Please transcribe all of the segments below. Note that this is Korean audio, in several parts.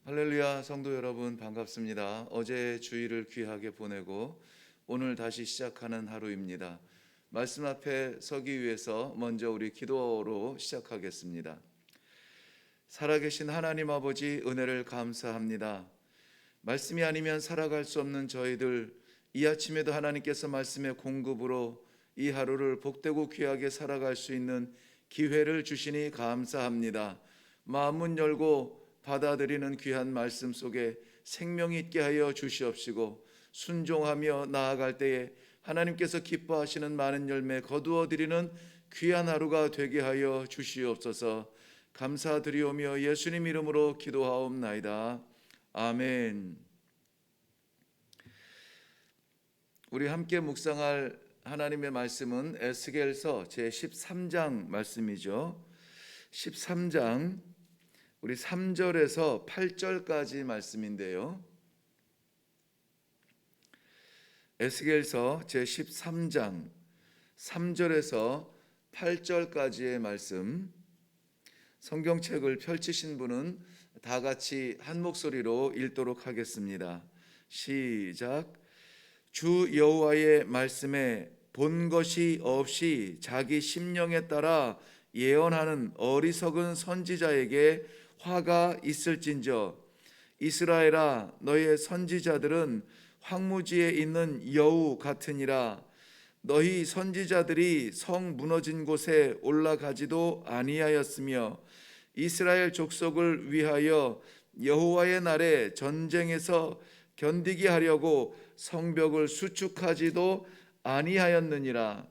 할렐루야, 성도 여러분 반갑습니다. 어제 주일을 귀하게 보내고 오늘 다시 시작하는 하루입니다. 말씀 앞에 서기 위해서 먼저 우리 기도로 시작하겠습니다. 살아계신 하나님 아버지, 은혜를 감사합니다. 말씀이 아니면 살아갈 수 없는 저희들, 이 아침에도 하나님께서 말씀의 공급으로 이 하루를 복되고 귀하게 살아갈 수 있는 기회를 주시니 감사합니다. 마음문 열고 받아들이는 귀한 말씀 속에 생명이 있게 하여 주시옵시고, 순종하며 나아갈 때에 하나님께서 기뻐하시는 많은 열매 거두어드리는 귀한 하루가 되게 하여 주시옵소서. 감사드리오며 예수님 이름으로 기도하옵나이다. 아멘. 우리 함께 묵상할 하나님의 말씀은 에스겔서 제13장 말씀이죠. 13장 우리 3절에서 8절까지 말씀인데요. 에스겔서 제13장 3절에서 8절까지의 말씀, 성경책을 펼치신 분은 다 같이 한 목소리로 읽도록 하겠습니다. 시작. 주 여호와의 말씀에 본 것이 없이 자기 심령에 따라 예언하는 어리석은 선지자에게 화가 있을진저, 이스라엘아, 너의 선지자들은 황무지에 있는 여우 같으니라. 너희 선지자들이 성 무너진 곳에 올라가지도 아니하였으며 이스라엘 족속을 위하여 여호와의 날에 전쟁에서 견디게 하려고 성벽을 수축하지도 아니하였느니라.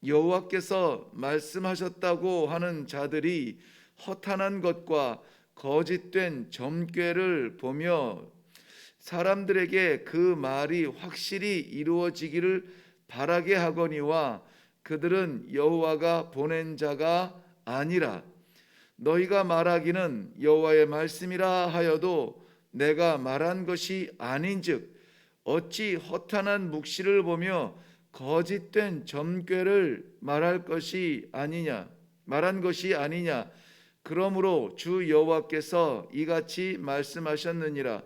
여호와께서 말씀하셨다고 하는 자들이 허탄한 것과 거짓된 점괘를 보며 사람들에게 그 말이 확실히 이루어지기를 바라게 하거니와 그들은 여호와가 보낸 자가 아니라. 너희가 말하기는 여호와의 말씀이라 하여도 내가 말한 것이 아닌즉 어찌 허탄한 묵시를 보며 거짓된 점괘를 말한 것이 아니냐. 그러므로 주 여호와께서 이같이 말씀하셨느니라.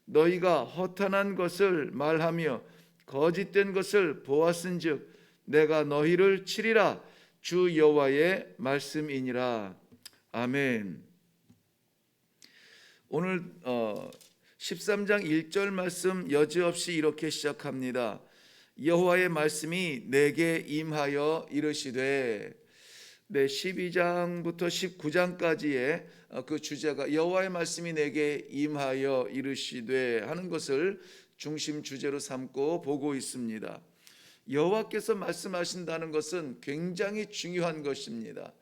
너희가 허탄한 것을 말하며 거짓된 것을 보았은즉 내가 너희를 치리라. 주 여호와의 말씀이니라. 아멘. 오늘 13장 1절 말씀 여지없이 이렇게 시작합니다. 여호와의 말씀이 내게 임하여 이르시되. 12장부터 19장까지의 그 주제가 여호와의 말씀이 내게 임하여 이르시되 하는 것을 중심 주제로 삼고 보고 있습니다. 여호와께서 말씀하신다는 것은 굉장히 중요한 것입니다.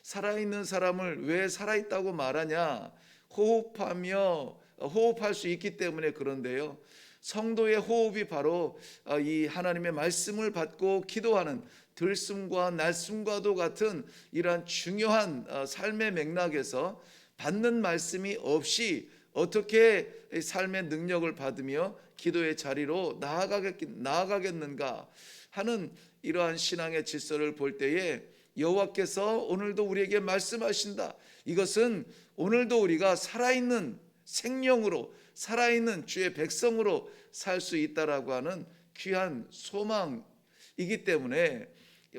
살아있는 사람을 왜 살아있다고 말하냐? 호흡할 수 있기 때문에 그런데요. 성도의 호흡이 바로 이 하나님의 말씀을 받고 기도하는 들숨과 날숨과도 같은 이러한 중요한 삶의 맥락에서 받는 말씀이 없이 어떻게 삶의 능력을 받으며 기도의 자리로 나아가겠는가 하는 이러한 신앙의 질서를 볼 때에 여호와께서 오늘도 우리에게 말씀하신다. 이것은 오늘도 우리가 살아있는 생명으로, 살아있는 주의 백성으로 살 수 있다라고 하는 귀한 소망이기 때문에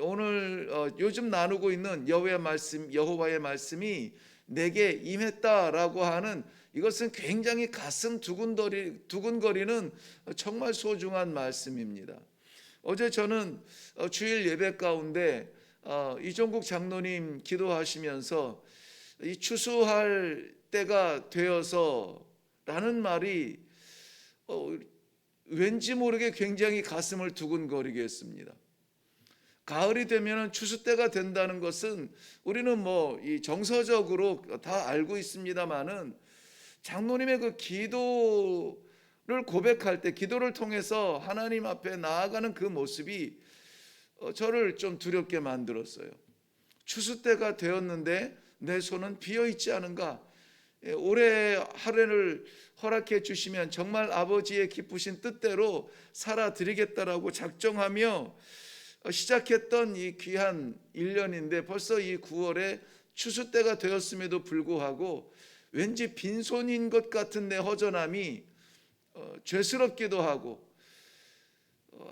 오늘 요즘 나누고 있는 여호와의 말씀이 내게 임했다라고 하는 이것은 굉장히 가슴 두근거리는 정말 소중한 말씀입니다. 어제 저는 주일 예배 가운데 이종국 장로님 기도하시면서 이 추수할 때가 되어서라는 말이 왠지 모르게 굉장히 가슴을 두근거리게 했습니다. 가을이 되면 추수 때가 된다는 것은 우리는 이 정서적으로 다 알고 있습니다만은 장로님의 그 기도를 고백할 때, 기도를 통해서 하나님 앞에 나아가는 그 모습이 저를 좀 두렵게 만들었어요. 추수 때가 되었는데 내 손은 비어 있지 않은가? 올해 하루를 허락해 주시면 정말 아버지의 기쁘신 뜻대로 살아드리겠다라고 작정하며 시작했던 이 귀한 1년인데 벌써 이 9월에 추수 때가 되었음에도 불구하고 왠지 빈손인 것 같은 내 허전함이 죄스럽기도 하고,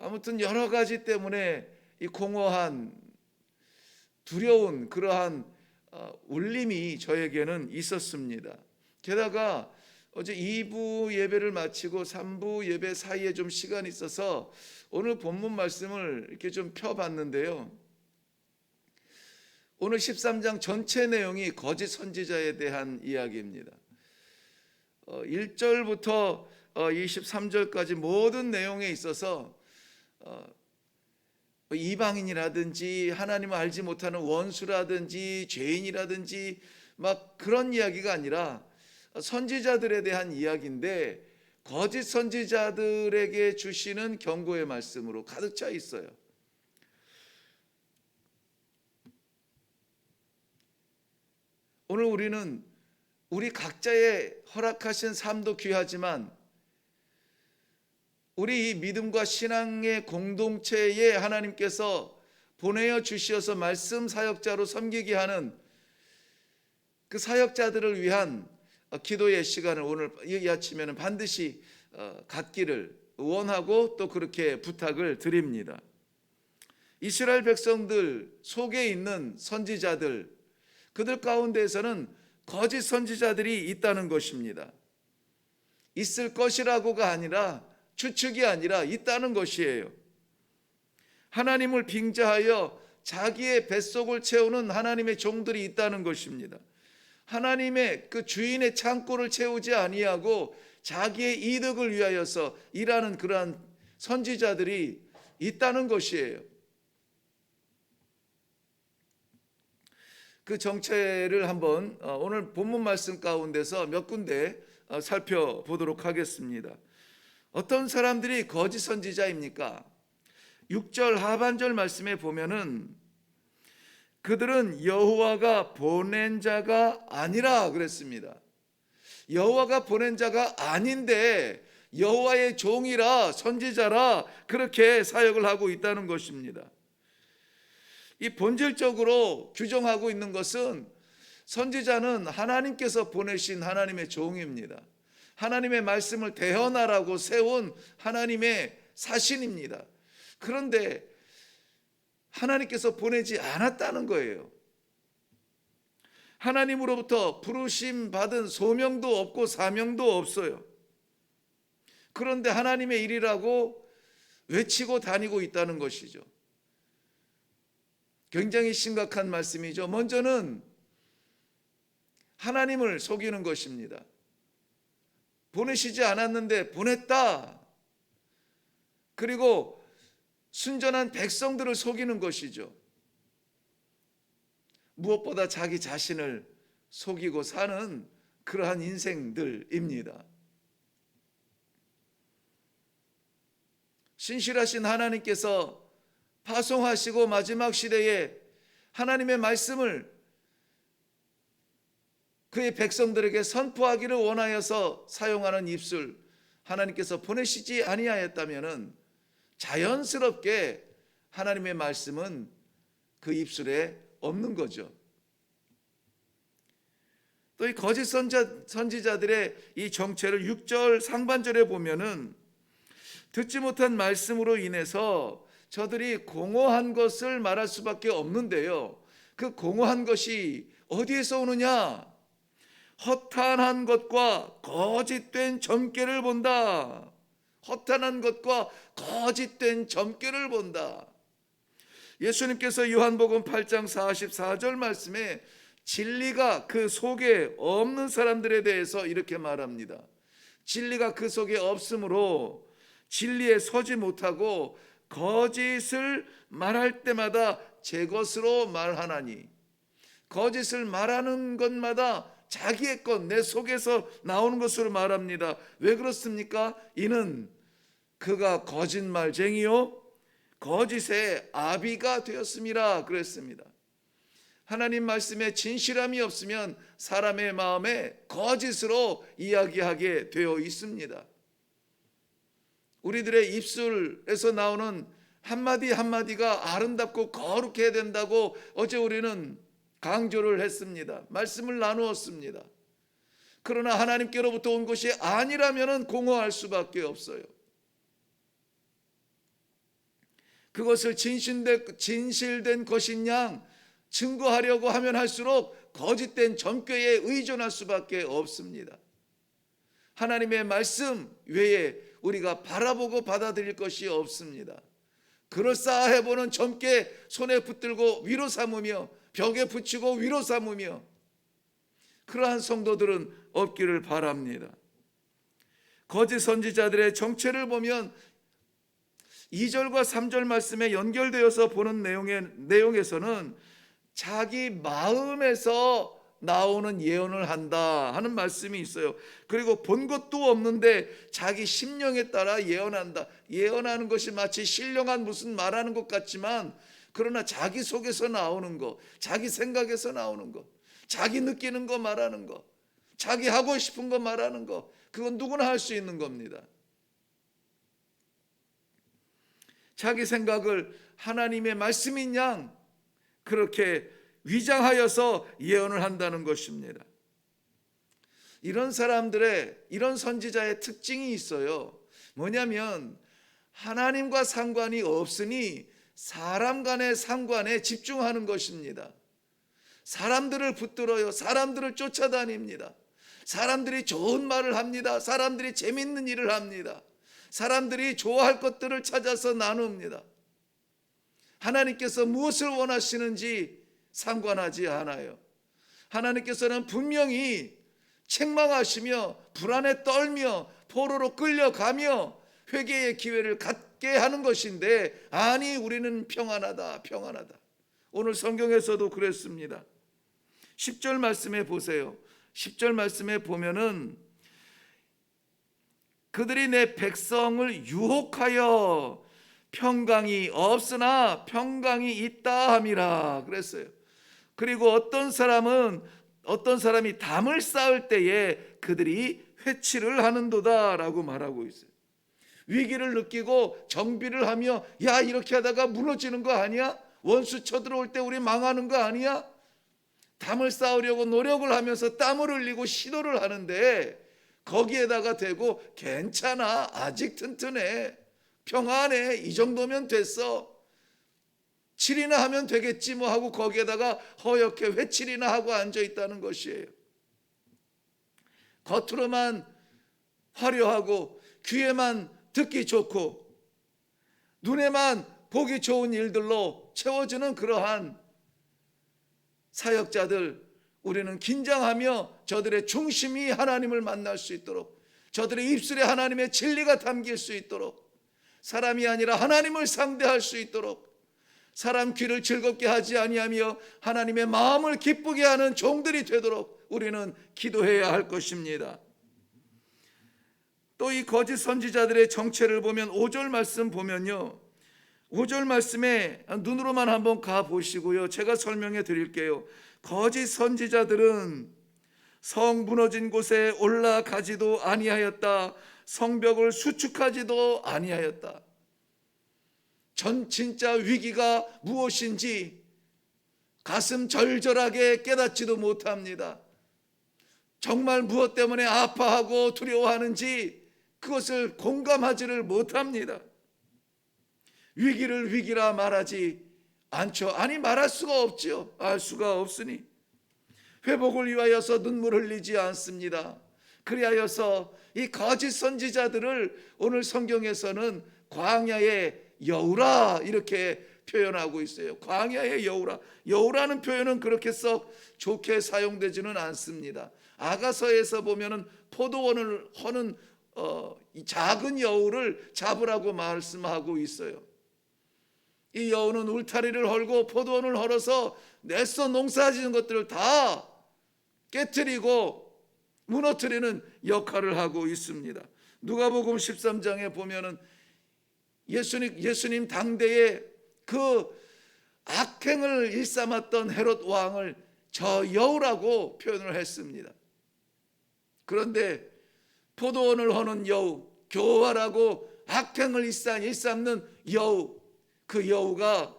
아무튼 여러 가지 때문에 이 공허한 두려운 그러한 울림이 저에게는 있었습니다. 게다가 어제 2부 예배를 마치고 3부 예배 사이에 좀 시간이 있어서 오늘 본문 말씀을 이렇게 좀 펴봤는데요. 오늘 13장 전체 내용이 거짓 선지자에 대한 이야기입니다. 1절부터 23절까지 모든 내용에 있어서 이방인이라든지 하나님을 알지 못하는 원수라든지 죄인이라든지 막 그런 이야기가 아니라 선지자들에 대한 이야기인데, 거짓 선지자들에게 주시는 경고의 말씀으로 가득 차 있어요. 오늘 우리는 우리 각자의 허락하신 삶도 귀하지만 우리 이 믿음과 신앙의 공동체에 하나님께서 보내어 주시어서 말씀 사역자로 섬기게 하는 그 사역자들을 위한 기도의 시간을 오늘 이 아침에는 반드시 갖기를 원하고 또 그렇게 부탁을 드립니다. 이스라엘 백성들 속에 있는 선지자들, 그들 가운데에서는 거짓 선지자들이 있다는 것입니다. 있을 것이라고가 아니라, 추측이 아니라 있다는 것이에요. 하나님을 빙자하여 자기의 뱃속을 채우는 하나님의 종들이 있다는 것입니다. 하나님의 그 주인의 창고를 채우지 아니하고 자기의 이득을 위하여서 일하는 그러한 선지자들이 있다는 것이에요. 그 정체를 한번 오늘 본문 말씀 가운데서 몇 군데 살펴보도록 하겠습니다. 어떤 사람들이 거짓 선지자입니까? 6절 하반절 말씀에 보면은 그들은 여호와가 보낸 자가 아니라 그랬습니다. 여호와가 보낸 자가 아닌데 여호와의 종이라 선지자라 그렇게 사역을 하고 있다는 것입니다. 이 본질적으로 규정하고 있는 것은 선지자는 하나님께서 보내신 하나님의 종입니다. 하나님의 말씀을 대언하라고 세운 하나님의 사신입니다. 그런데 하나님께서 보내지 않았다는 거예요. 하나님으로부터 부르심 받은 소명도 없고 사명도 없어요. 그런데 하나님의 일이라고 외치고 다니고 있다는 것이죠. 굉장히 심각한 말씀이죠. 먼저는 하나님을 속이는 것입니다. 보내시지 않았는데 보냈다. 그리고 순전한 백성들을 속이는 것이죠. 무엇보다 자기 자신을 속이고 사는 그러한 인생들입니다. 신실하신 하나님께서 파송하시고 마지막 시대에 하나님의 말씀을 그의 백성들에게 선포하기를 원하여서 사용하는 입술, 하나님께서 보내시지 아니하였다면 자연스럽게 하나님의 말씀은 그 입술에 없는 거죠. 또 이 거짓 선지자들의 이 정체를 6절 상반절에 보면은 듣지 못한 말씀으로 인해서 저들이 공허한 것을 말할 수밖에 없는데요. 그 공허한 것이 어디에서 오느냐? 허탄한 것과 거짓된 점괘를 본다. 허탄한 것과 거짓된 점괘를 본다. 예수님께서 요한복음 8장 44절 말씀에 진리가 그 속에 없는 사람들에 대해서 이렇게 말합니다. 진리가 그 속에 없으므로 진리에 서지 못하고 거짓을 말할 때마다 제 것으로 말하나니, 거짓을 말하는 것마다 자기의 것, 내 속에서 나오는 것으로 말합니다. 왜 그렇습니까? 이는 그가 거짓말쟁이요 거짓의 아비가 되었음이라 그랬습니다. 하나님 말씀에 진실함이 없으면 사람의 마음에 거짓으로 이야기하게 되어 있습니다. 우리들의 입술에서 나오는 한마디 한마디가 아름답고 거룩해야 된다고 어제 우리는 강조를 했습니다. 말씀을 나누었습니다. 그러나 하나님께로부터 온 것이 아니라면 공허할 수밖에 없어요. 그것을 진실된 것인 양 증거하려고 하면 할수록 거짓된 점괘에 의존할 수밖에 없습니다. 하나님의 말씀 외에 우리가 바라보고 받아들일 것이 없습니다. 그럴싸해 보는 점괘 손에 붙들고 위로 삼으며 벽에 붙이고 위로 삼으며 그러한 성도들은 없기를 바랍니다. 거짓 선지자들의 정체를 보면 2절과 3절 말씀에 연결되어서 보는 내용에서는 자기 마음에서 나오는 예언을 한다 하는 말씀이 있어요. 그리고 본 것도 없는데 자기 심령에 따라 예언한다. 예언하는 것이 마치 신령한 무슨 말하는 것 같지만 그러나 자기 속에서 나오는 거, 자기 생각에서 나오는 거, 자기 느끼는 거 말하는 거, 자기 하고 싶은 거 말하는 거, 그건 누구나 할 수 있는 겁니다. 자기 생각을 하나님의 말씀인 양 그렇게 위장하여서 예언을 한다는 것입니다. 이런 사람들의, 이런 선지자의 특징이 있어요. 뭐냐면 하나님과 상관이 없으니 사람 간의 상관에 집중하는 것입니다. 사람들을 붙들어요. 사람들을 쫓아다닙니다. 사람들이 좋은 말을 합니다. 사람들이 재밌는 일을 합니다. 사람들이 좋아할 것들을 찾아서 나눕니다. 하나님께서 무엇을 원하시는지 상관하지 않아요. 하나님께서는 분명히 책망하시며 불안에 떨며 포로로 끌려가며 회개의 기회를 갖게 하는 것인데 아니 우리는 평안하다 평안하다. 오늘 성경에서도 그랬습니다. 10절 말씀에 보세요. 10절 말씀에 보면은 그들이 내 백성을 유혹하여 평강이 없으나 평강이 있다 함이라 그랬어요. 그리고 어떤 사람이 담을 쌓을 때에 그들이 회치를 하는도다 라고 말하고 있어요. 위기를 느끼고 정비를 하며 야 이렇게 하다가 무너지는 거 아니야? 원수 쳐들어올 때 우리 망하는 거 아니야? 담을 쌓으려고 노력을 하면서 땀을 흘리고 시도를 하는데 거기에다가 대고 괜찮아 아직 튼튼해 평안해 이 정도면 됐어 7이나 하면 되겠지 뭐 하고 거기에다가 허옇게 회칠이나 하고 앉아있다는 것이에요. 겉으로만 화려하고 귀에만 듣기 좋고 눈에만 보기 좋은 일들로 채워지는 그러한 사역자들 우리는 긴장하며 저들의 중심이 하나님을 만날 수 있도록 저들의 입술에 하나님의 진리가 담길 수 있도록 사람이 아니라 하나님을 상대할 수 있도록 사람 귀를 즐겁게 하지 아니하며 하나님의 마음을 기쁘게 하는 종들이 되도록 우리는 기도해야 할 것입니다. 또 이 거짓 선지자들의 정체를 보면 5절 말씀 보면요 5절 말씀에 눈으로만 한번 가보시고요 제가 설명해 드릴게요. 거짓 선지자들은 성 무너진 곳에 올라가지도 아니하였다. 성벽을 수축하지도 아니하였다. 진짜 위기가 무엇인지 가슴 절절하게 깨닫지도 못합니다. 정말 무엇 때문에 아파하고 두려워하는지 그것을 공감하지를 못합니다. 위기를 위기라 말하지 않죠. 아니 말할 수가 없죠. 알 수가 없으니 회복을 위하여서 눈물 흘리지 않습니다. 그리하여서 이 거짓 선지자들을 오늘 성경에서는 광야의 여우라 이렇게 표현하고 있어요. 광야의 여우라. 여우라는 표현은 그렇게 썩 좋게 사용되지는 않습니다. 아가서에서 보면은 포도원을 허는 이 작은 여우를 잡으라고 말씀하고 있어요. 이 여우는 울타리를 헐고 포도원을 헐어서 내서 농사지는 것들을 다 깨트리고 무너뜨리는 역할을 하고 있습니다. 누가복음 13장에 보면은 예수님 당대에 그 악행을 일삼았던 헤롯 왕을 저 여우라고 표현을 했습니다. 그런데 포도원을 허는 여우, 교활하고 악행을 일삼는 여우, 그 여우가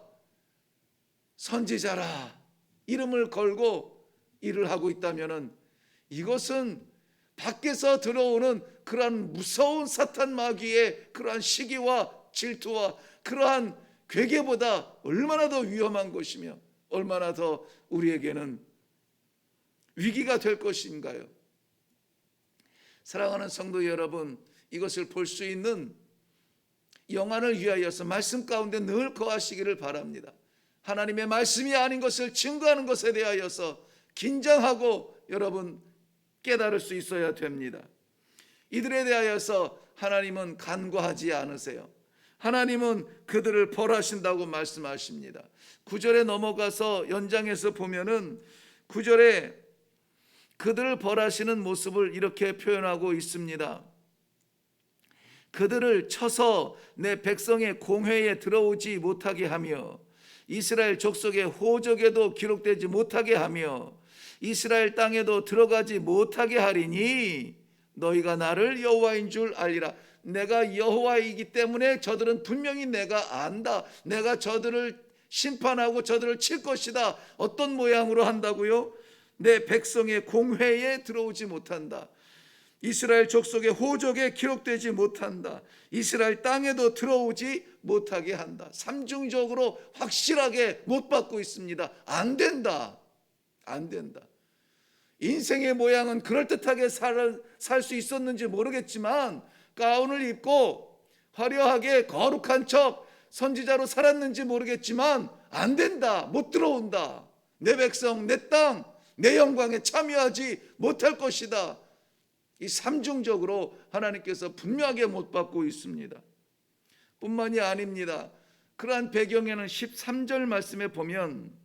선지자라 이름을 걸고 일을 하고 있다면은 이것은 밖에서 들어오는 그러한 무서운 사탄 마귀의 그러한 시기와 질투와 그러한 괴계보다 얼마나 더 위험한 것이며 얼마나 더 우리에게는 위기가 될 것인가요? 사랑하는 성도 여러분, 이것을 볼 수 있는 영안을 위하여서 말씀 가운데 늘 거하시기를 바랍니다. 하나님의 말씀이 아닌 것을 증거하는 것에 대하여서 긴장하고 여러분 깨달을 수 있어야 됩니다. 이들에 대하여서 하나님은 간과하지 않으세요. 하나님은 그들을 벌하신다고 말씀하십니다. 9절에 넘어가서 연장해서 보면은 9절에 그들을 벌하시는 모습을 이렇게 표현하고 있습니다. 그들을 쳐서 내 백성의 공회에 들어오지 못하게 하며 이스라엘 족속의 호적에도 기록되지 못하게 하며 이스라엘 땅에도 들어가지 못하게 하리니 너희가 나를 여호와인 줄 알리라. 내가 여호와이기 때문에 저들은 분명히 내가 안다. 내가 저들을 심판하고 저들을 칠 것이다. 어떤 모양으로 한다고요? 내 백성의 공회에 들어오지 못한다. 이스라엘 족속의 호적에 기록되지 못한다. 이스라엘 땅에도 들어오지 못하게 한다. 삼중적으로 확실하게 못 받고 있습니다. 안 된다. 안 된다. 인생의 모양은 그럴듯하게 살 수 있었는지 모르겠지만 가운을 입고 화려하게 거룩한 척 선지자로 살았는지 모르겠지만 안 된다. 못 들어온다. 내 백성, 내 땅, 내 영광에 참여하지 못할 것이다. 이 삼중적으로 하나님께서 분명하게 못 받고 있습니다. 뿐만이 아닙니다. 그러한 배경에는 13절 말씀에 보면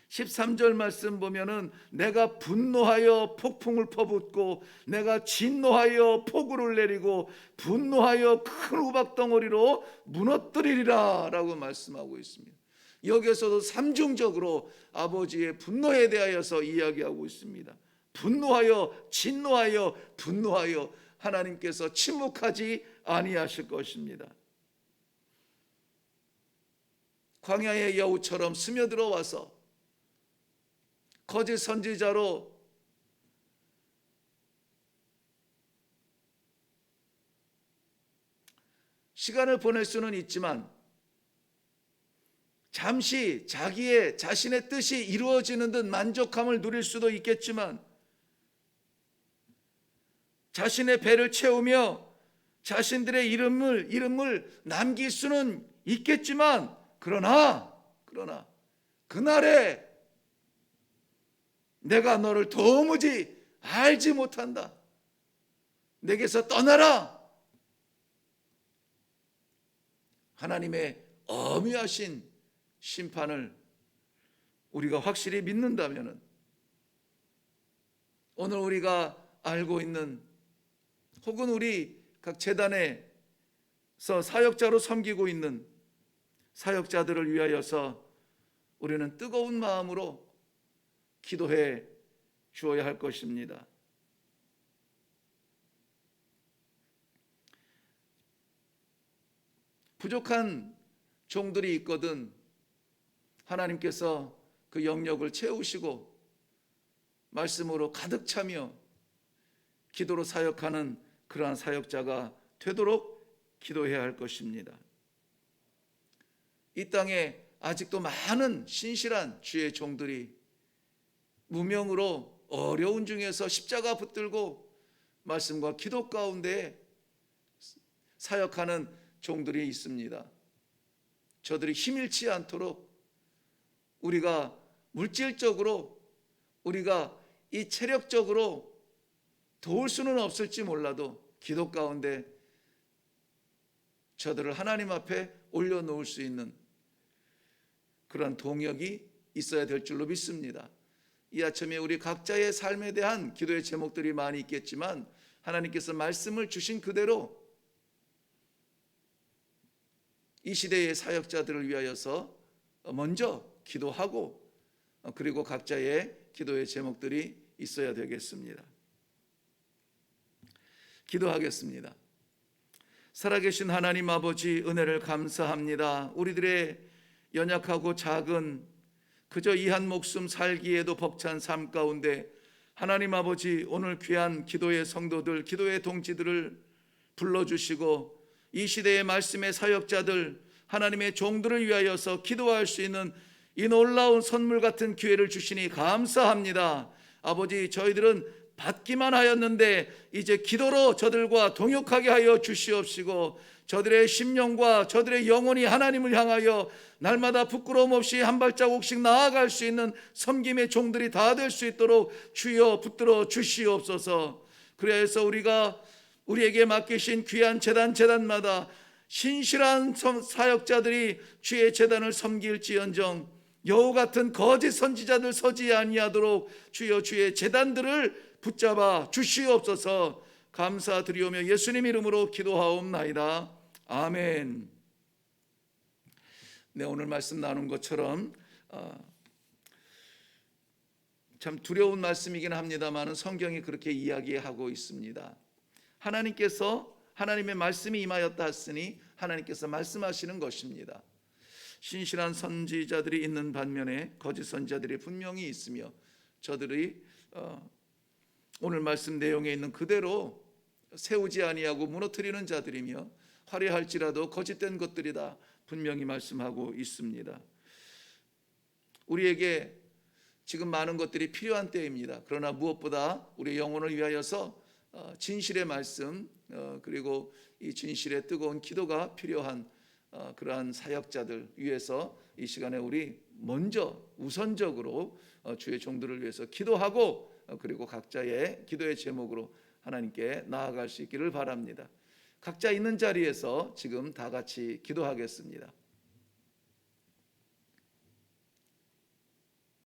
13절 말씀 보면은 내가 분노하여 폭풍을 퍼붓고 내가 진노하여 폭우를 내리고 분노하여 큰 우박덩어리로 무너뜨리리라 라고 말씀하고 있습니다. 여기에서도 삼중적으로 아버지의 분노에 대하여서 이야기하고 있습니다. 분노하여 진노하여 분노하여 하나님께서 침묵하지 아니하실 것입니다. 광야의 여우처럼 스며들어 와서 거짓 선지자로 시간을 보낼 수는 있지만 잠시 자신의 뜻이 이루어지는 듯 만족감을 누릴 수도 있겠지만 자신의 배를 채우며 자신들의 이름을 남길 수는 있겠지만 그러나 그날에 내가 너를 도무지 알지 못한다. 내게서 떠나라. 하나님의 엄위하신 심판을 우리가 확실히 믿는다면 오늘 우리가 알고 있는 혹은 우리 각 재단에서 사역자로 섬기고 있는 사역자들을 위하여서 우리는 뜨거운 마음으로 기도해 주어야 할 것입니다. 부족한 종들이 있거든 하나님께서 그 영역을 채우시고 말씀으로 가득 차며 기도로 사역하는 그러한 사역자가 되도록 기도해야 할 것입니다. 이 땅에 아직도 많은 신실한 주의 종들이 무명으로 어려운 중에서 십자가 붙들고 말씀과 기도 가운데 사역하는 종들이 있습니다. 저들이 힘일치 않도록 우리가 물질적으로 우리가 이 체력적으로 도울 수는 없을지 몰라도 기도 가운데 저들을 하나님 앞에 올려놓을 수 있는 그런 동역이 있어야 될 줄로 믿습니다. 이 아침에 우리 각자의 삶에 대한 기도의 제목들이 많이 있겠지만 하나님께서 말씀을 주신 그대로 이 시대의 사역자들을 위하여서 먼저 기도하고 그리고 각자의 기도의 제목들이 있어야 되겠습니다. 기도하겠습니다. 살아계신 하나님 아버지, 은혜를 감사합니다. 우리들의 연약하고 작은 그저 이 한 목숨 살기에도 벅찬 삶 가운데 하나님 아버지, 오늘 귀한 기도의 성도들, 기도의 동지들을 불러주시고 이 시대의 말씀의 사역자들, 하나님의 종들을 위하여서 기도할 수 있는 이 놀라운 선물 같은 기회를 주시니 감사합니다. 아버지, 저희들은 받기만 하였는데 이제 기도로 저들과 동역하게 하여 주시옵시고 저들의 심령과 저들의 영혼이 하나님을 향하여 날마다 부끄러움 없이 한 발자국씩 나아갈 수 있는 섬김의 종들이 다 될 수 있도록 주여 붙들어 주시옵소서. 그래서 우리가 우리에게 맡기신 귀한 제단마다 신실한 사역자들이 주의 제단을 섬길지언정 여우 같은 거짓 선지자들 서지 아니하도록 주여 주의 제단들을 붙잡아 주시옵소서. 감사드리오며 예수님 이름으로 기도하옵나이다. 아멘. 네, 오늘 말씀 나눈 것처럼 참 두려운 말씀이긴 합니다만 성경이 그렇게 이야기하고 있습니다. 하나님께서 하나님의 말씀이 임하였다 했으니 하나님께서 말씀하시는 것입니다. 신실한 선지자들이 있는 반면에 거짓 선지자들이 분명히 있으며 저들이 오늘 말씀 내용에 있는 그대로 세우지 아니하고 무너뜨리는 자들이며 화려할지라도 거짓된 것들이다 분명히 말씀하고 있습니다. 우리에게 지금 많은 것들이 필요한 때입니다. 그러나 무엇보다 우리 영혼을 위하여서 진실의 말씀 그리고 이 진실의 뜨거운 기도가 필요한 그러한 사역자들 위해서 이 시간에 우리 먼저 우선적으로 주의 종들을 위해서 기도하고 그리고 각자의 기도의 제목으로 하나님께 나아갈 수 있기를 바랍니다. 각자 있는 자리에서 지금 다 같이 기도하겠습니다.